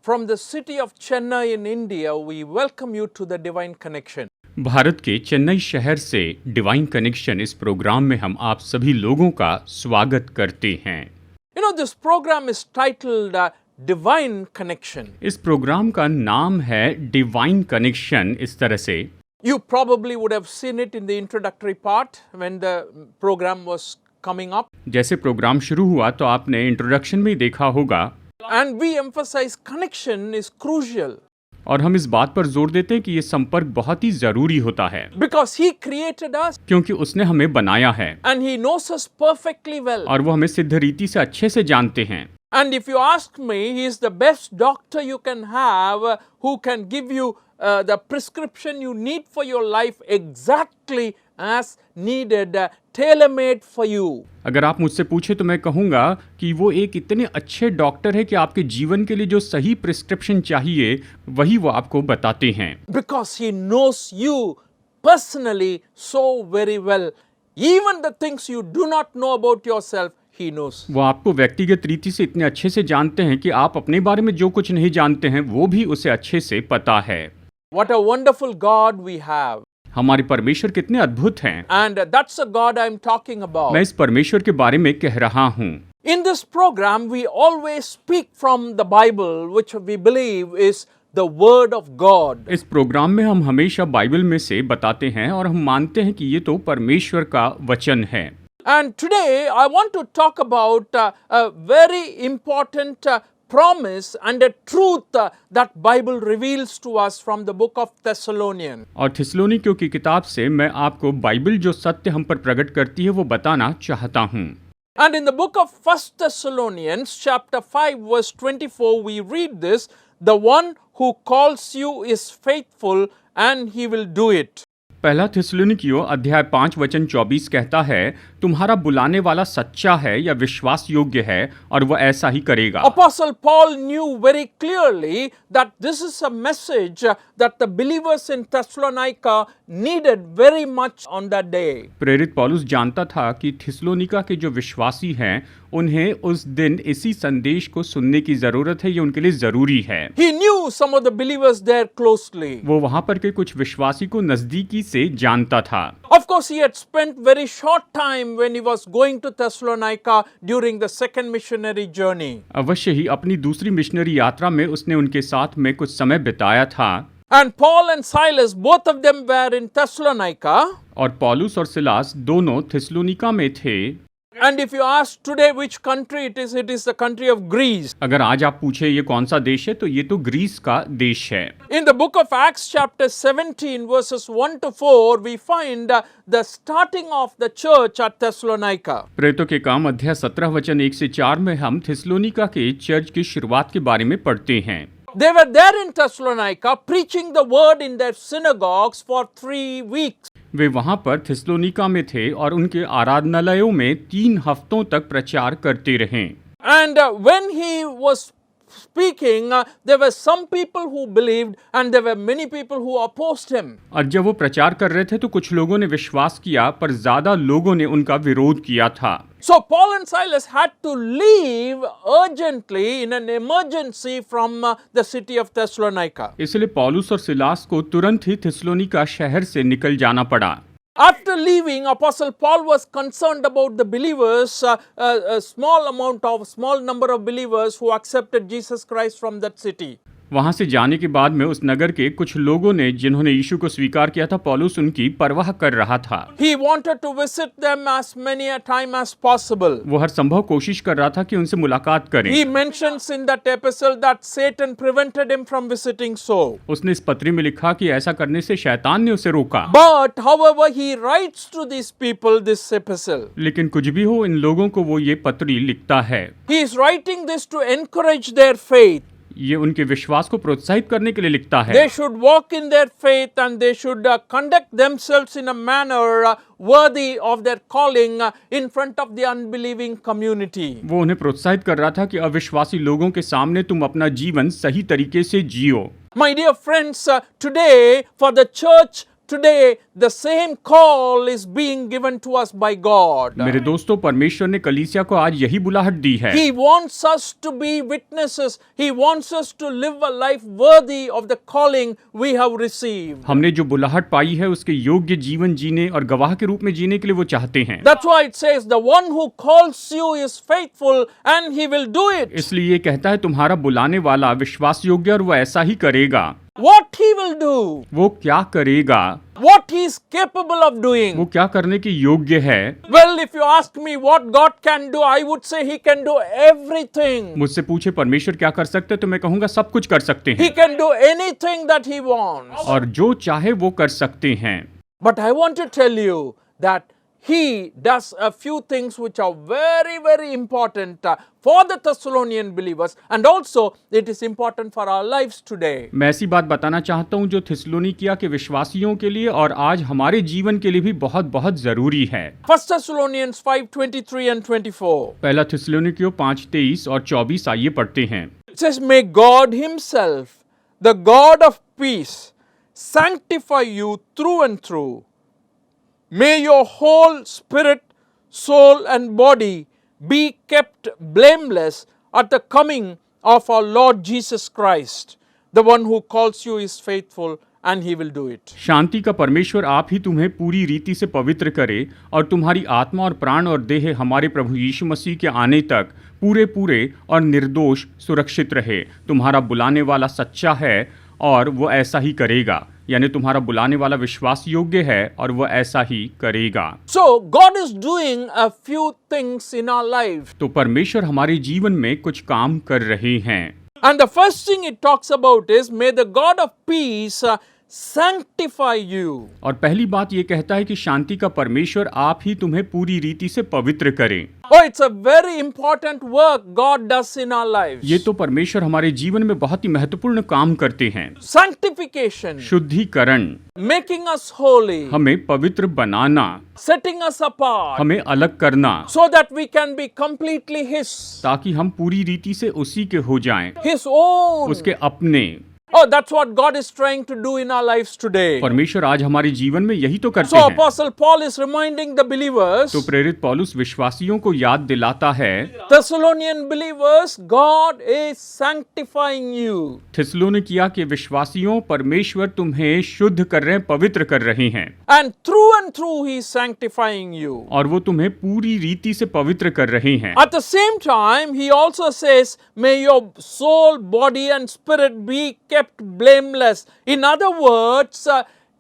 From the city of Chennai in India, we welcome you to the Divine Connection. Bharat के चेन्नई शहर से divine connection इस programme में हम आप सभी लोगों का स्वागत करते हैं। You know, this program is titled Divine Connection. इस प्रोग्राम का नाम है डिवाइन कनेक्शन। इस तरह से You probably would have seen it in the introductory part when the program was coming up. जैसे प्रोग्राम शुरू हुआ तो आपने इंट्रोडक्शन में ही देखा होगा। And we emphasize connection is crucial. और हम इस बात पर जोर देते हैं कि ये संपर्क बहुत ही जरूरी होता है, Because He created us क्योंकि उसने हमें बनाया है and He knows us perfectly well. और वो हमें सिद्ध रीति से अच्छे से जानते हैं। And if you ask me, He is the best doctor you can have who can give you the prescription you need for your life exactly as needed, tailor-made for you. अगर आप मुझसे पूछे तो मैं कहूँगा कि वो एक इतने अच्छे डॉक्टर है कि आपके जीवन के लिए जो सही प्रिस्क्रिप्शन चाहिए वही वो आपको बताते हैं। Because He knows you personally so very well. Even the things you do not know about yourself, He knows. वो आपको व्यक्तिगत रीति से इतने अच्छे से जानते हैं कि आप अपने बारे में जो कुछ नहीं जानते हैं वो भी उसे अच्छे से पता है। What a wonderful God we have. हमारे परमेश्वर कितने अद्भुत हैं। And that's the God I'm talking about. मैं इस परमेश्वर के बारे में कह रहा हूँ। In this program, we always speak from the Bible, which we believe is the Word of God. इस प्रोग्राम में हम हमेशा बाइबल में से बताते हैं और हम मानते हैं कि ये तो परमेश्वर का वचन है। And today, I want to talk about a very important promise and a truth that Bible reveals to us from the book of Thessalonians. और थिस्सलुनीकियों की किताब से मैं आपको बाइबल जो सत्य हम पर प्रकट करती है वो बताना चाहता हूँ। And in the book of 1 Thessalonians chapter 5 verse 24 we read this, the one who calls you is faithful and he will do it. पहला थिस्सलुनीकियों अध्याय 5 वचन 24 कहता है, तुम्हारा बुलाने वाला सच्चा है या विश्वास योग्य है और वह ऐसा ही करेगा। Apostle Paul knew very clearly that this is a message that the believers in Thessalonica needed very much on that day. प्रेरित पौलुस जानता था कि थिस्सलुनीका के जो विश्वासी हैं उन्हें उस दिन इसी संदेश को सुनने की जरूरत है, ये उनके लिए जरूरी है। He knew some of the believers there closely. वो वहां पर के कुछ विश्वासी को नजदीकी से जानता था। Of course, he had spent very short time when he was going to Thessalonica during the second missionary journey. अवश्य ही अपनी दूसरी मिशनरी यात्रा में उसने उनके साथ में कुछ समय बिताया था। And Paul and Silas, both of them were in Thessalonica. और पौलुस और सिलास दोनों थिस्सलुनीका में थे। And if you ask today which country it is the country of Greece. अगर आज आप पूछे ये कौन सा देश है तो ये तो ग्रीस का देश है। In the book of Acts chapter 17 verses 1 to 4 we find the starting of the church at Thessalonica. प्रेरितों के काम अध्याय 17 वचन 1 से 4 में हम थिस्सलुनीका के चर्च की शुरुआत के बारे में पढ़ते हैं। They were there in Thessalonica preaching the word in their synagogues for 3 weeks. वे वहां पर थिस्सलुनीका में थे और उनके आराधनालयों में 3 हफ्तों तक प्रचार करते रहे। And when he was speaking, there were some people who believed and there were many people who opposed him. और जब वो प्रचार कर रहे थे तो कुछ लोगों ने विश्वास किया पर ज्यादा लोगों ने उनका विरोध किया था। So Paul and Silas had to leave urgently in an emergency from the city of Thessalonica. इसलिए पौलुस और सिलास को तुरंत ही थिस्सलुनीका शहर से निकल जाना पड़ा। After leaving, Apostle Paul was concerned about the believers, a small number of believers who accepted Jesus Christ from that city. वहां से जाने के बाद में उस नगर के कुछ लोगों ने जिन्होंने यीशु को स्वीकार किया था, पौलुस उनकी परवाह कर रहा था। He wanted to visit them as many a time as possible. वो हर संभव कोशिश कर रहा था कि उनसे मुलाकात करें। He mentions in that epistle that Satan prevented him from visiting so. उसने इस पत्री में लिखा कि ऐसा करने से शैतान ने उसे रोका। But however he writes to these people this epistle. लेकिन कुछ भी हो, इन लोगों को वो ये पत्री लिखता है। He is writing this to encourage their faith. ये उनके विश्वास को प्रोत्साहित करने के लिए लिखता है। They should walk in their faith and they should conduct themselves in a manner worthy of their calling in front of the unbelieving community. वो उन्हें प्रोत्साहित कर रहा था कि अविश्वासी लोगों के सामने तुम अपना जीवन सही तरीके से जियो। My dear friends, today for the church today the same call is being given to us by God. मेरे दोस्तों, परमेश्वर ने कलीसिया को आज यही बुलाहट दी है। He wants us to be witnesses. He wants us to live a life worthy of the calling we have received. हमने जो बुलाहट पाई है उसके योग्य जीवन जीने और गवाह के रूप में जीने के लिए वो चाहते हैं। That's why it says the one who calls you is faithful and he will do it. इसलिए ये कहता है तुम्हारा बुलाने वाला विश्वास योग्य और वो ऐसा ही करेगा। What he will do, वो क्या करेगा, what he is capable of doing. वो क्या करने के योग्य है। Well, if you ask me what God can do, I would say he can do everything. मुझसे पूछे परमेश्वर क्या कर सकते हैं तो मैं कहूंगा सब कुछ कर सकते He हैं can do anything that he wants. और जो चाहे वो कर सकते हैं। But I want to tell you that he does a few things which are very, very important for the Thessalonian believers, and also it is important for our lives today. मैं ऐसी बात बताना चाहता हूं जो थिस्सलुनीकिया के विश्वासियों के लिए और आज हमारे जीवन के लिए भी बहुत बहुत जरूरी है। 1 Thessalonians 5:23 and 24. पहला थिस्सलुनीकियों 5:23 और 24 आइए पढ़ते हैं। It says, "May God himself, the God of peace, sanctify you through and through. May your whole spirit, soul and body be kept blameless at the coming of our Lord Jesus Christ. The one who calls you is faithful and he will do it." शांति का परमेश्वर आप ही तुम्हें पूरी रीति से पवित्र करे और तुम्हारी आत्मा और प्राण और देह हमारे प्रभु यीशु मसीह के आने तक पूरे पूरे और निर्दोष सुरक्षित रहे। तुम्हारा बुलाने वाला सच्चा है और वो ऐसा ही करेगा, यानी तुम्हारा बुलाने वाला विश्वास योग्य है और वो ऐसा ही करेगा। So God is doing a few things in our life. तो परमेश्वर हमारे जीवन में कुछ काम कर रहे हैं। And the first thing it talks about is, may the God of peace sanctify you. और पहली बात ये कहता है कि शांति का परमेश्वर आप ही तुम्हें पूरी रीति से पवित्र करे। Oh, it's a very important work God does in our lives. ये तो परमेश्वर हमारे जीवन में बहुत ही महत्वपूर्ण काम करते हैं। Sanctification, शुद्धिकरण, making us holy, हमें पवित्र बनाना, setting us apart, हमें अलग करना, so that we can be completely His, ताकि हम पूरी रीति से उसी के हो जाएं, His own. उसके अपने। Oh, that's what God is trying to do in our lives today. परमेश्वर आज हमारे जीवन में यही तो करते So हैं। Apostle Paul is reminding the believers, तो प्रेरित पौलुस विश्वासियों को याद दिलाता है, Thessalonian believers, God is sanctifying you. थिस्सलुनीकिया के विश्वासियों, परमेश्वर तुम्हें शुद्ध कर रहे हैं, पवित्र कर रहे हैं And through He is sanctifying you. और वो तुम्हें पूरी रीति से पवित्र कर रहे हैं। At the same time, He also says, may your soul, body and spirit be kept blameless. In other words,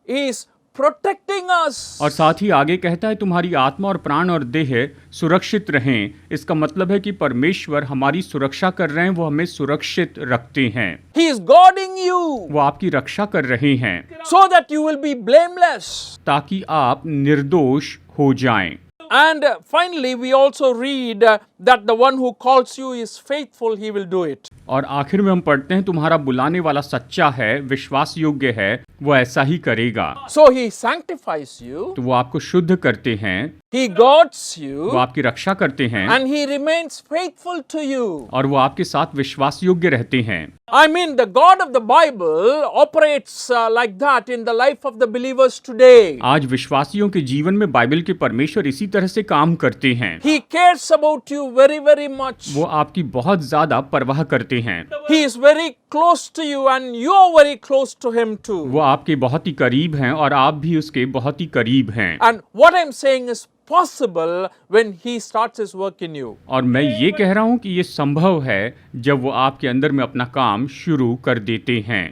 He is protecting us. और साथ ही आगे कहता है तुम्हारी आत्मा और प्राण और देह सुरक्षित रहें। इसका मतलब है कि परमेश्वर हमारी सुरक्षा कर रहे हैं, वो हमें सुरक्षित रखते हैं। He is guarding you वो आपकी रक्षा कर रहे हैं so that you will be blameless. ताकि आप निर्दोष हो जाएं। And finally, we also read that the one who calls you is faithful, he will do it. और आखिर में हम पढ़ते हैं तुम्हारा बुलाने वाला सच्चा है, विश्वास योग्य है, वो ऐसा ही करेगा। So he sanctifies you, तो वो आपको शुद्ध करते हैं, he guards वो you, आपकी रक्षा करते हैं and he remains faithful to you. और वो आपके साथ विश्वास योग्य रहते हैं। I mean, the God of the Bible operates like that in the life of the believers today. आज विश्वासियों के जीवन में बाइबल के परमेश्वर इसी तरह से काम करते हैं। He cares about you very, very much. वो आपकी बहुत ज्यादा परवाह करते हैं। He is very close to you and you are very close to him too. वो आपके बहुत ही करीब हैं और आप भी उसके बहुत ही करीब हैं। And what I'm saying is possible when he starts his work in you. और मैं ये कह रहा हूँ कि ये संभव है जब वो आपके अंदर में अपना काम शुरू कर देते हैं।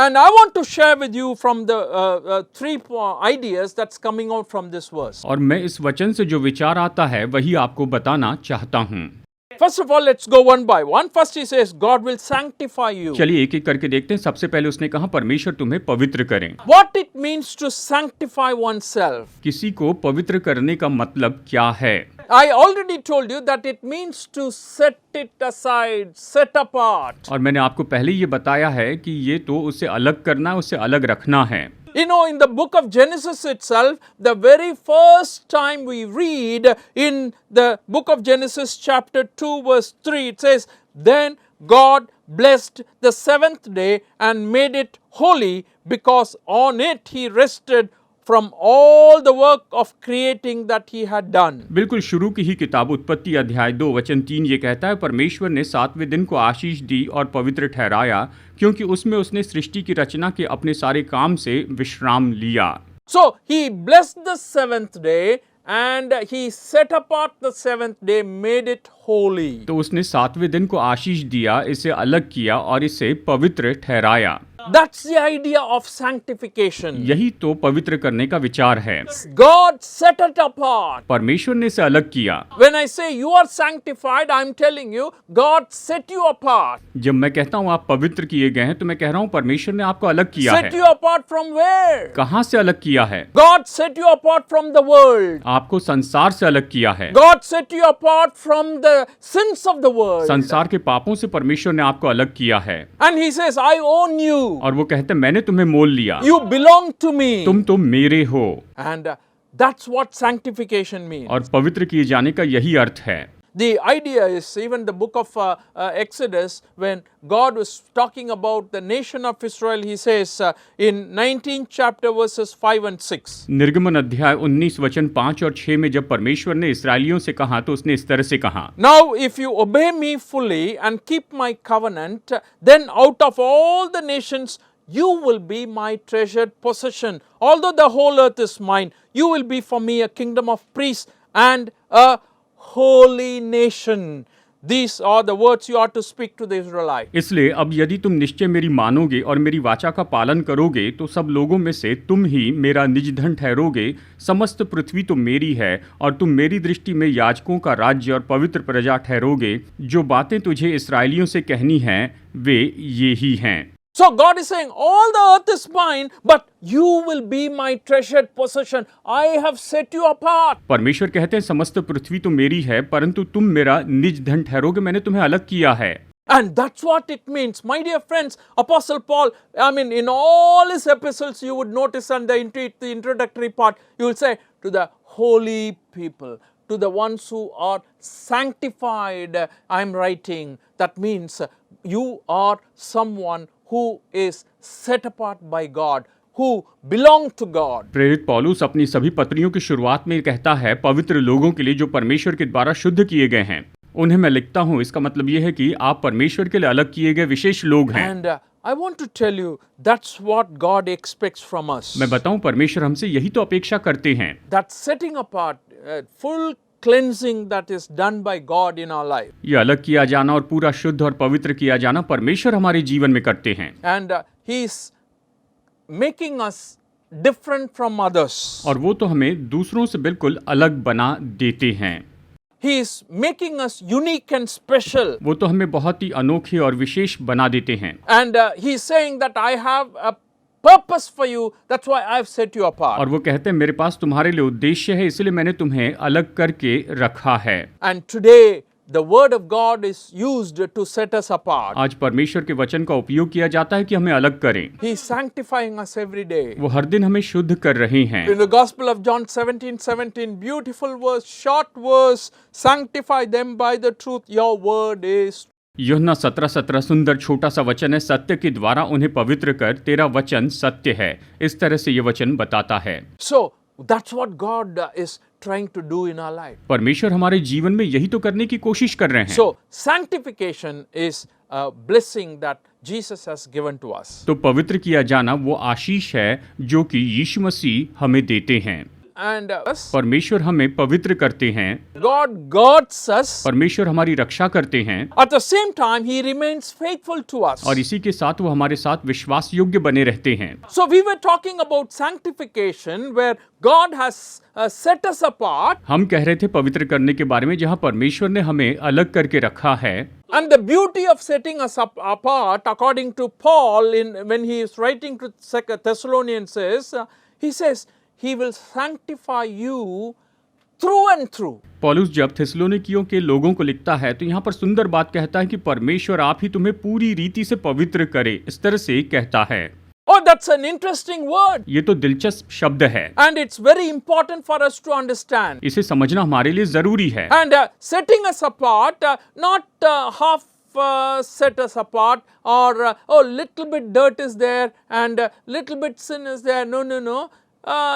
And I want to share with you from the three ideas that's coming out from this verse. और मैं इस वचन से जो विचार आता है वही आपको बताना चाहता हूँ। First of all, let's go one by one. First he says, God will sanctify you. चलिए एक एक करके देखते हैं। सबसे पहले उसने कहा परमेश्वर तुम्हें पवित्र करें। What it means to sanctify oneself. किसी को पवित्र करने का मतलब क्या है? I already told you that it means to set it aside, set apart. और मैंने आपको पहले ये बताया है कि ये तो उसे अलग करना, उसे अलग रखना है। You know, in the book of Genesis itself, the very first time we read in the book of Genesis chapter 2 verse 3, it says, "Then God blessed the seventh day and made it holy, because on it he rested from all the work of creating that he had done. बिल्कुल शुरू की ही किताब उत्पत्ति अध्याय 2 वचन 3 ये कहता है, परमेश्वर ने 7वें दिन को आशीष दी और पवित्र ठहराया, क्योंकि उसमें उसने सृष्टि की रचना के अपने सारे काम से विश्राम लिया। So he blessed the seventh day and he set apart the seventh day, made it holy. तो उसने 7वें दिन को आशीष दिया, इसे अलग किया और इसे पवित्र ठहराया। That's the idea of sanctification. यही तो पवित्र करने का विचार है। God set it apart. परमेश्वर ने इसे अलग किया। When I say you are sanctified, I'm telling you, God set you apart. जब मैं कहता हूँ आप पवित्र किए गए हैं, तो मैं कह रहा हूँ परमेश्वर ने आपको अलग किया Set है। you apart from where? कहाँ से अलग किया है? God set you apart from the world. आपको संसार से अलग किया है। God set you apart from the sins of the world. संसार के पापों से परमेश्वर ने आपको अलग किया है। And he says, I own you. और वो कहते हैं मैंने तुम्हें मोल लिया, You belong to me. तुम तो मेरे हो। And that's what sanctification means. और पवित्र किए जाने का यही अर्थ है। The idea is, even the book of Exodus, when God was talking about the nation of Israel, he says in 19th chapter verses 5 and 6. निर्गमन अध्याय 19 वचन 5 और 6 में जब परमेश्वर ने इसराइलियों से कहा तो उसने इस तरह से कहा, Now if you obey me fully and keep my covenant, then out of all the nations you will be my treasured possession. Although the whole earth is mine, you will be for me a kingdom of priests and a holy nation. These are the words you ought to speak to the Israelites. इसलिए अब यदि तुम निश्चय मेरी मानोगे और मेरी वाचा का पालन करोगे तो सब लोगों में से तुम ही मेरा निज धन ठहरोगे। समस्त पृथ्वी तो मेरी है और तुम मेरी दृष्टि में याजकों का राज्य और पवित्र प्रजा ठहरोगे। जो बातें तुझे इसराइलियों से कहनी हैं वे ये ही हैं। So God is saying, all the earth is mine, but you will be my treasured possession. I have set you apart. परमेश्वर कहते हैं समस्त पृथ्वी तो मेरी है, परंतु तुम मेरा निज धन ठहरोगे, मैंने तुम्हें अलग किया है। And that's what it means. My dear friends, Apostle Paul, in all his epistles, you would notice on the introductory part, you will say, to the holy people, to the ones who are sanctified, I'm writing. That means you are someone who is set apart by God, who belong to God. प्रेरित पौलुस अपनी सभी पत्रियों की शुरुआत में कहता है पवित्र लोगों के लिए जो परमेश्वर के द्वारा शुद्ध किए गए हैं, उन्हें मैं लिखता हूं। इसका मतलब यह है कि आप परमेश्वर के लिए अलग किए गए विशेष लोग हैं। And I want to tell you, that's what God expects from us. मैं बताऊं, परमेश्वर हमसे यही तो अपेक्षा करते हैं। That setting apart, full cleansing that is done by God in our life. ये अलग किया जाना और पूरा शुद्ध और पवित्र किया जाना परमेश्वर हमारे जीवन में करते हैं। And He is making us different from others. और वो तो हमें दूसरों से बिल्कुल अलग बना देते हैं। He is making us unique and special. वो तो हमें बहुत ही अनोखे और विशेष बना देते हैं। And He is saying that I have a purpose for you, that's why I've set you apart. और वो कहते हैं मेरे पास तुम्हारे लिए उद्देश्य है, इसलिए मैंने तुम्हें अलग करके रखा है। And today the word of God is used to set us apart. आज परमेश्वर के वचन का उपयोग किया जाता है कि हमें अलग करें। He is sanctifying us every day. वो हर दिन हमें शुद्ध कर रहे हैं। In the Gospel of John 17:17, beautiful verse, short verse, sanctify them by the truth, your word is. यूहन्ना 17:17 सुंदर छोटा सा वचन है, सत्य के द्वारा उन्हें पवित्र कर, तेरा वचन सत्य है। इस तरह से ये वचन बताता है। So that's what God is trying to do in our life. परमेश्वर हमारे जीवन में यही तो करने की कोशिश कर रहे हैं। So sanctification is a blessing that Jesus has given to us. तो पवित्र किया जाना वो आशीष है जो कि यीशु मसीह हमें देते हैं। And परमेश्वर हमें पवित्र करते हैं। God guards us. परमेश्वर हमारी रक्षा करते हैं। At the same time, He remains faithful to us. और इसी के साथ वो हमारे साथ विश्वास योग्य बने रहते हैं। So we were talking about sanctification, where God has set us apart. हम कह रहे थे पवित्र करने के बारे में, जहाँ परमेश्वर ने हमें अलग करके रखा है। And the beauty of setting us apart, according to Paul, when he is writing to Thessalonians, he says, He will sanctify you through and through. पौलुस जब थिस्सलुनीकियों के लोगों को लिखता है तो यहाँ पर सुंदर बात कहता है कि परमेश्वर आप ही तुम्हें पूरी रीति से पवित्र करे। इस तरह से कहता है। Oh, that's an interesting word. ये तो दिलचस्प शब्द है। And it's very important for us to understand. इसे समझना हमारे लिए जरूरी है। And setting us apart, not half set us apart, or oh, little bit dirt is there and little bit sin is there. No, no, no.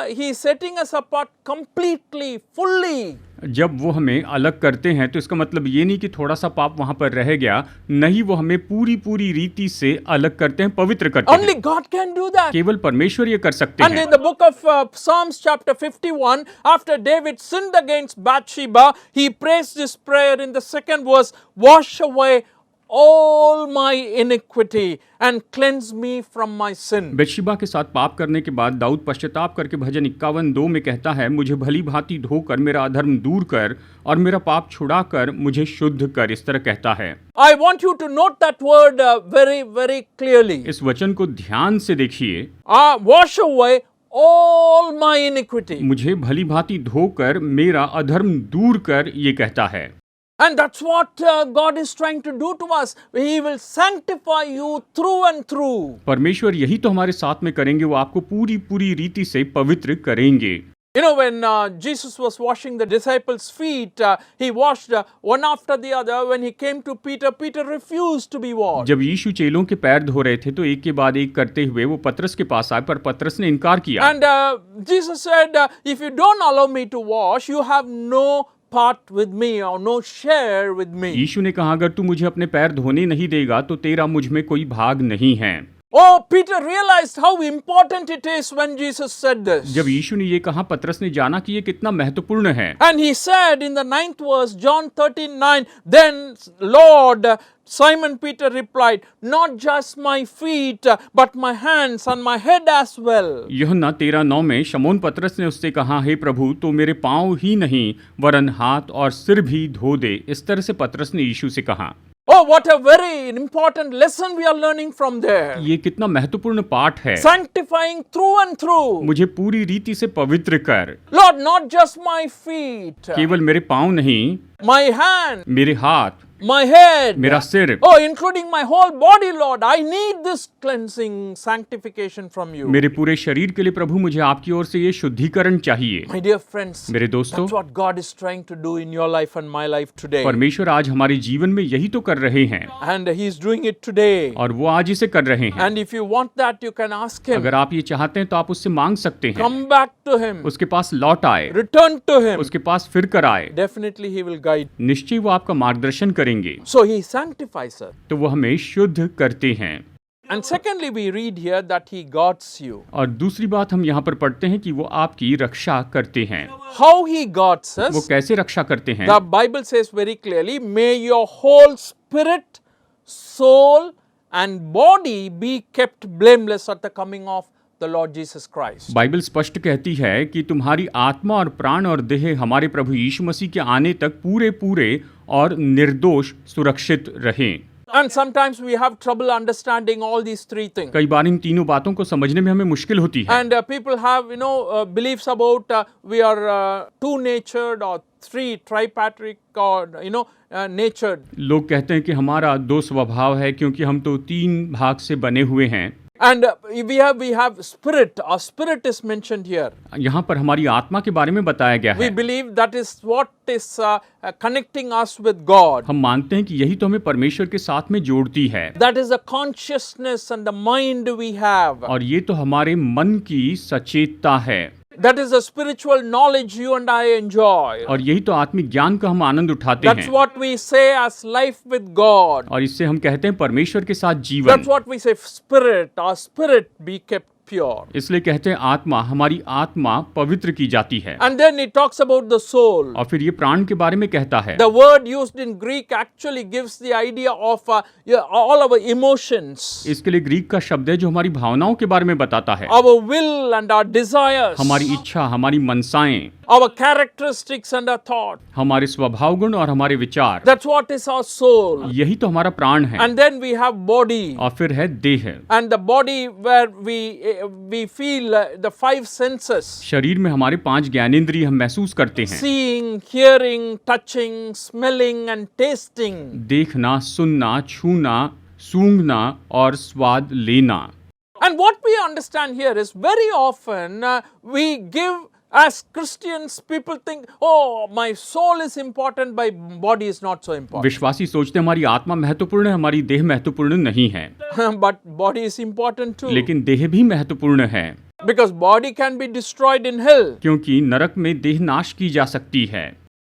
He is setting us apart completely, fully. जब वो हमें अलग करते हैं तो इसका मतलब ये नहीं कि थोड़ा सा पाप वहां पर रह गया, नहीं, वो हमें पूरी पूरी रीति से अलग करते हैं, पवित्र करते Only हैं। God can do that. केवल परमेश्वर ये कर सकते And हैं। in the book of Psalms chapter 51, after David sinned against Bathsheba, he prays this prayer in the second verse, wash away all my iniquity and cleanse me from my sin. बेतशेबा के साथ पाप करने के बाद दाऊद पश्चाताप करके भजन 51:2 में कहता है, मुझे भली भांति धोकर मेरा अधर्म दूर कर और मेरा पाप छुड़ाकर मुझे शुद्ध कर। इस तरह कहता है। I want you to note that word very, very clearly. इस वचन को ध्यान से देखिए। Wash away all my iniquity. मुझे भली भांति धोकर मेरा अधर्म दूर कर, ये कहता है। And that's what God is trying to do to us. He will sanctify you through and through. परमेश्वर यही तो हमारे साथ में करेंगे, वो आपको पूरी पूरी रीति से पवित्र करेंगे। You know, when Jesus was washing the disciples' feet, he washed one after the other. When he came to Peter, Peter refused to be washed. जब यीशु चेलों के पैर धो रहे थे तो एक के बाद एक करते हुए वो पतरस के पास आए, पर पतरस ने इनकार किया। And Jesus said, if you don't allow me to wash, you have no part with me or no share with me. यीशु ने कहा, अगर तू मुझे अपने पैर धोने नहीं देगा तो तेरा मुझ में कोई भाग नहीं है। Oh, Peter realized how important it is when Jesus said this. जब यीशु ने ये कहा, पतरस ने जाना कि ये कितना महत्वपूर्ण है। And he said in the 9th verse, John 13:9, then Lord, Simon Peter replied, not just my feet, but my hands and my head as well. यूहन्ना 13:9 में शमौन पतरस ने उससे कहा, हे प्रभु, तो मेरे पांव ही नहीं वरन हाथ और सिर भी धो दे। इस तरह से पतरस ने यीशु से कहा। Oh, what a very important lesson we are learning from there. ये कितना महत्वपूर्ण पाठ है। Sanctifying through and through. मुझे पूरी रीति से पवित्र कर। Lord, not just my feet, केवल मेरे पांव नहीं, my hand, मेरे हाथ, my head, मेरा सिर, oh, including my whole body, Lord. I need this cleansing, sanctification from you. मेरे पूरे शरीर के लिए प्रभु मुझे आपकी ओर से ये शुद्धिकरण चाहिए। My dear friends, मेरे दोस्तों, that's what God is trying to do in your life and my life today. परमेश्वर आज हमारे जीवन में यही तो कर रहे हैं, And He is doing it today. और वो आज इसे कर रहे हैं। And if you want that, you can ask Him. अगर आप ये चाहते हैं तो आप उससे मांग सकते हैं। Come back to Him. उसके पास लौट आए, Return to Him. उसके पास फिर कर आए। Definitely He will guide. निश्चय वो आपका मार्गदर्शन करेंगे। So He sanctifies us. तो वो हमें शुद्ध करते हैं। And secondly, we read here that He guards you. और दूसरी बात हम यहाँ पर पढ़ते हैं कि वो आपकी रक्षा करते हैं। How He guards us? वो कैसे रक्षा करते हैं? The Bible says very clearly, may your whole spirit, soul and body be kept blameless at the coming of the Lord Jesus Christ. Bible स्पष्ट कहती है कि तुम्हारी आत्मा और प्राण और देह हमारे प्रभु यीशु मसीह के आने तक पूरे पूरे और निर्दोष सुरक्षित रहें। And sometimes we have trouble understanding all these three things. कई बार इन तीनों बातों को समझने में हमें मुश्किल होती है। And people have, beliefs about we are two-natured or tripartite or, natured. लोग कहते हैं कि हमारा दो स्वभाव है क्योंकि हम तो तीन भाग से बने हुए हैं। And we have spirit. Our spirit is mentioned here. यहाँ पर हमारी आत्मा के बारे में बताया गया We है। believe that is what is connecting us with God. हम मानते हैं कि यही तो हमें परमेश्वर के साथ में जोड़ती है, That is the consciousness and the mind we have. और ये तो हमारे मन की सचेतता है, That is the spiritual knowledge you and I enjoy. और यही तो आत्मिक ज्ञान का हम आनंद उठाते That's हैं, what we say as life with God. और इससे हम कहते हैं परमेश्वर के साथ जीवन। That's what we say, spirit, our spirit be kept pure. इसलिए कहते हैं आत्मा, हमारी आत्मा पवित्र की जाती है। And then it talks about the soul. और फिर ये प्राण के बारे में कहता है। The word used in Greek actually gives the idea of all our emotions, इसके लिए ग्रीक का शब्द है जो हमारी भावनाओं के बारे में बताता है, our will and our desires, हमारी इच्छा, हमारी मनसाएं, our characteristics and our thought. हमारे स्वभाव गुण और हमारे विचार। That's what is our soul. यही तो हमारा प्राण है। And then we have body. और फिर है देह। And the body where we feel the five senses. शरीर में हमारे 5 ज्ञानेंद्रिय हम महसूस करते हैं, Seeing, hearing, touching, smelling and tasting. देखना, सुनना, छूना, सूंघना और स्वाद लेना। And what we understand here is very often we give As Christians, people think, oh, my soul is important, my body is not so important. विश्वासी सोचते हैं हमारी आत्मा महत्वपूर्ण है, हमारी देह महत्वपूर्ण नहीं है, But body is important too. लेकिन देह भी महत्वपूर्ण है, Because body can be destroyed in hell. क्योंकि नरक में देह नाश की जा सकती है।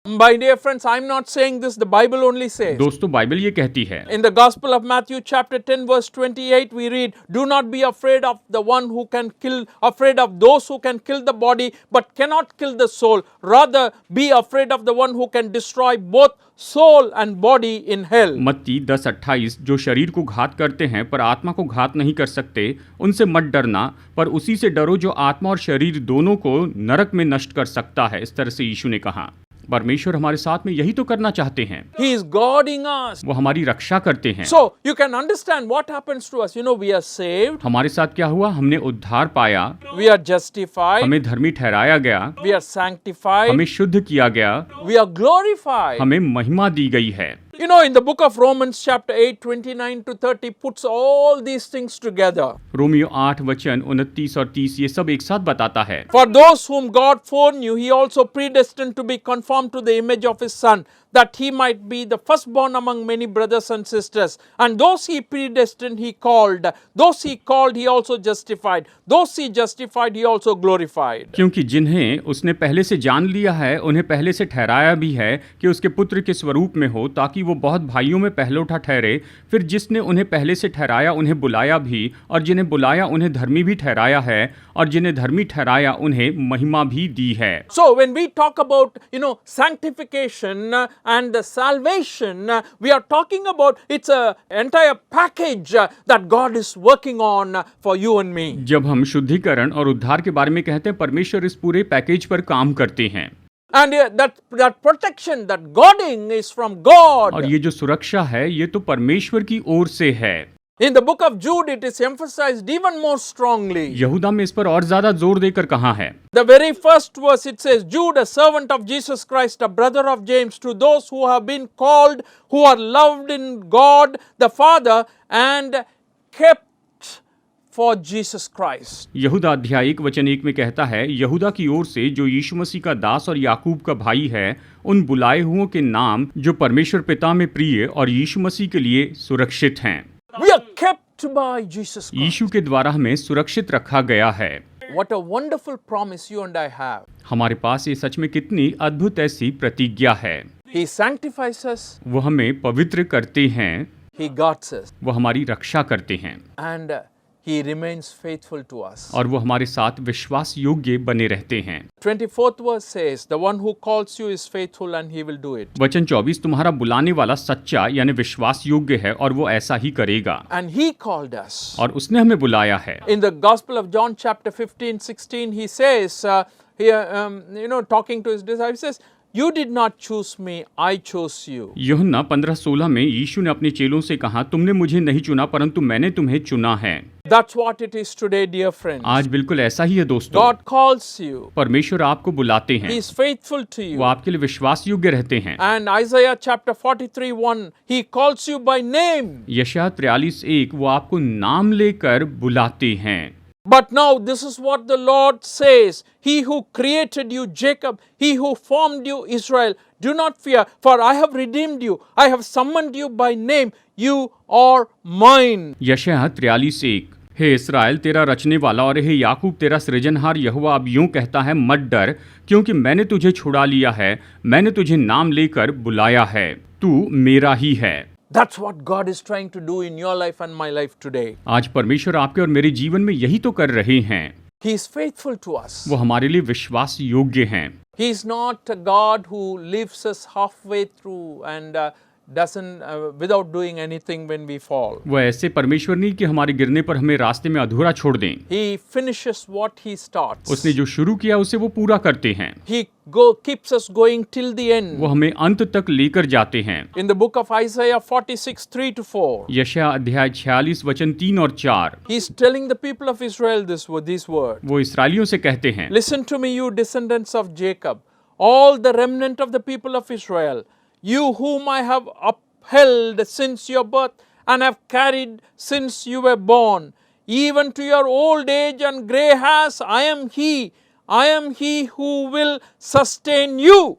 My dear friends, I'm not saying this, the Bible only says. दोस्तों, बाइबल ये कहती है। In the Gospel of Matthew chapter 10 verse 28 we read, do not be afraid of the one who can kill, afraid of those who can kill the body but cannot kill the soul. Rather be afraid of the one who can destroy both soul and body in hell. मत्ती 10:28, जो शरीर को घात करते हैं पर आत्मा को घात नहीं कर सकते, उनसे मत डरना, पर उसी से डरो जो आत्मा और शरीर दोनों को नरक में नष्ट कर सकता है। इस तरह से यीशु ने कहा। परमेश्वर हमारे साथ में यही तो करना चाहते हैं। He is guarding us. वो हमारी रक्षा करते हैं। So you can understand what happens to us. You know, we are saved. हमारे साथ क्या हुआ? हमने उद्धार पाया, We are justified. हमें धर्मी ठहराया गया, We are sanctified. हमें शुद्ध किया गया, We are glorified. हमें महिमा दी गई है। You know, in the book of Romans chapter 8, 29 to 30 puts all these things together. Romeo 8 वचन 29 और 30 ये सब एक साथ बताता है। For those whom God foreknew, He also predestined to be conformed to the image of His Son, that He might be the firstborn among many brothers and sisters. And those He predestined, He called. Those He called, He also justified. Those He justified, He also glorified. क्योंकि जिन्हें उसने पहले से जान लिया है, उन्हें पहले से ठहराया भी है कि उसके पुत्र के स्वरूप में हो, ताकि वो बहुत भाइयों में पहलौठा ठहरे। फिर जिसने उन्हें पहले से ठहराया, उन्हें बुलाया भी, और जिन्हें बुलाया उन्हें धर्मी भी ठहराया है, और जिन्हें धर्मी ठहराया उन्हें महिमा भी दी है। So when we talk about, sanctification and the salvation, we are talking about it's a entire package that God is working on for you and me. जब हम शुद्धिकरण और उद्धार के बारे में कहते हैं, परमेश्वर इस पूरे पैकेज पर काम करते हैं। And that protection, that guarding is from God. और ये जो सुरक्षा है, ये तो परमेश्वर की ओर से है। In the book of Jude, it is emphasized even more strongly. यहूदा में इस पर और ज्यादा जोर देकर कहा है। The very first verse it says, Jude, a servant of Jesus Christ, a brother of James, to those who have been called, who are loved in God the Father and kept for Jesus Christ. यहूदा अध्याय 1 वचन 1 में कहता है, यहूदा की ओर से जो यीशु मसीह का दास और याकूब का भाई है, उन बुलाए हुओं के नाम जो परमेश्वर पिता में प्रिय और यीशु मसीह के लिए सुरक्षित हैं। We are kept by Jesus Christ. यीशु के द्वारा हमें सुरक्षित रखा गया है। What a wonderful promise you and I have. हमारे पास ये सच में कितनी अद्भुत ऐसी प्रतिज्ञा है। He sanctifies us. वो हमें पवित्र करते हैं, He guards us. वो हमारी रक्षा करते हैं, And He remains faithful to us. और वो हमारे साथ विश्वास योग्य बने रहते हैं। 24th verse says, the one who calls you is faithful and He will do it. वचन 24, तुम्हारा बुलाने वाला सच्चा यानी विश्वास योग्य है और वो ऐसा ही करेगा। And He called us. और उसने हमें बुलाया है। In the Gospel of John chapter 15, 16, He says, talking to His disciples, He says, You did not choose me, I chose you. यूहन्ना 15:16 में यीशु ने अपने चेलों से कहा, तुमने मुझे नहीं चुना परंतु मैंने तुम्हें चुना है। That's what it is today, dear friends. आज बिल्कुल ऐसा ही है दोस्तों। God calls you. परमेश्वर आपको बुलाते हैं, He is faithful to वो you. आपके लिए विश्वास योग्य रहते हैं। And Isaiah chapter 43:1, He calls you by name. यशायाह 43:1 वो आपको नाम लेकर बुलाते हैं। But now this is what the Lord says, He who created you, Jacob, He who formed you, Israel, do not fear, for I have redeemed you, I have summoned you by name, you are mine. यशायाह 43:1 हे इस्राएल तेरा रचने वाला और हे याकूब तेरा सृजनहार यहोवा अब यूं कहता है, मत डर, क्योंकि मैंने तुझे छुड़ा लिया है, मैंने तुझे नाम लेकर बुलाया है, तू मेरा ही है। That's what God is trying to do in your life and my life today. आज परमेश्वर आपके और मेरे जीवन में यही तो कर रहे हैं। He is faithful to us. वो हमारे लिए विश्वास योग्य हैं। He is not a God who leaves us halfway through and doesn't without doing anything when we fall. वो ऐसे परमेश्वर नहीं कि हमारे गिरने पर हमें रास्ते में अधूरा छोड़ दें। He finishes what He starts. उसने जो शुरू किया उसे वो पूरा करते हैं। He keeps us going till the end. वो हमें अंत तक लेकर जाते हैं। In the book of Isaiah 46:3-4. यशायाह अध्याय 46 वचन 3 और 4 He's telling the people of Israel these words. वो इसराइलियों से कहते हैं, Listen to me, you descendants of Jacob, all the remnant of the people of Israel, you whom I have upheld since your birth and have carried since you were born, even to your old age and grey hairs, I am He. I am he who will sustain you.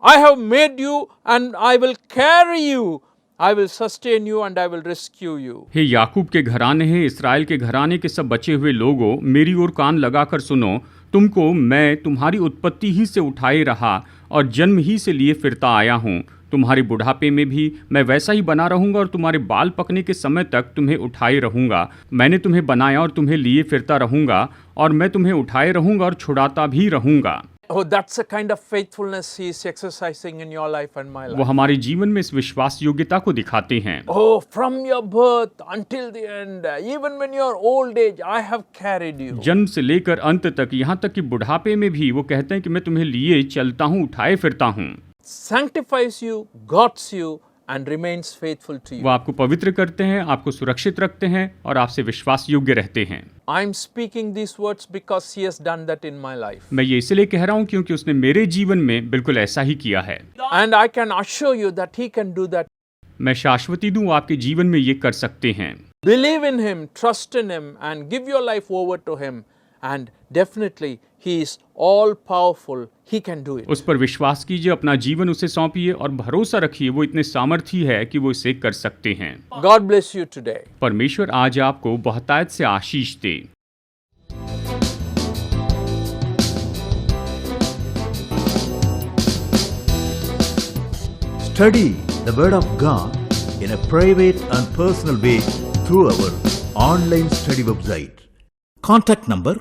I have made you and I will carry you. I will sustain you and I will rescue you. हे याकूब के घराने हैं, इस्राएल के घराने के सब बचे हुए लोगों, मेरी ओर कान लगाकर सुनो। तुमको मैं तुम्हारी उत्पत्ति ही से उठाए रहा और जन्म ही से लिए फिरता आया हूँ। तुम्हारे बुढ़ापे में भी मैं वैसा ही बना रहूँगा और तुम्हारे बाल पकने के समय तक तुम्हें उठाए रहूँगा। मैंने तुम्हें बनाया और तुम्हें लिए फिरता रहूँगा और मैं तुम्हें उठाए रहूँगा और छुड़ाता भी रहूँगा। Oh, that's the kind of faithfulness he is exercising in your life and my life. वो हमारे जीवन में इस विश्वास योग्यता को दिखाते हैं। Oh, from your birth until the end, even when you are old age, I have carried you. जन्म से लेकर अंत तक, यहाँ तक कि बुढ़ापे में भी वो कहते हैं कि मैं तुम्हें लिए चलता हूँ, उठाए फिरता हूँ। Sanctifies you, guards you, and remains faithful to you. वो आपको पवित्र करते हैं, आपको सुरक्षित रखते हैं और आपसे विश्वास योग्य रहते हैं। I'm speaking these words because he has done that in my life. मैं ये इसलिए कह रहा हूँ क्योंकि उसने मेरे जीवन में बिल्कुल ऐसा ही किया है। And I can assure you that he can do that. मैं शाश्वती दूं आपके जीवन में ये कर सकते हैं। Believe in him, trust in him, and give your life over to him. And definitely he is all powerful. He can do it. उस पर विश्वास कीजिए, अपना जीवन उसे सौंपिए और भरोसा रखिए, वो इतने सामर्थी है कि वो इसे कर सकते हैं। God bless you today. परमेश्वर आज आपको बहुतायत से आशीष दे। Study the Word of God in a private and personal way through our online study website. Contact number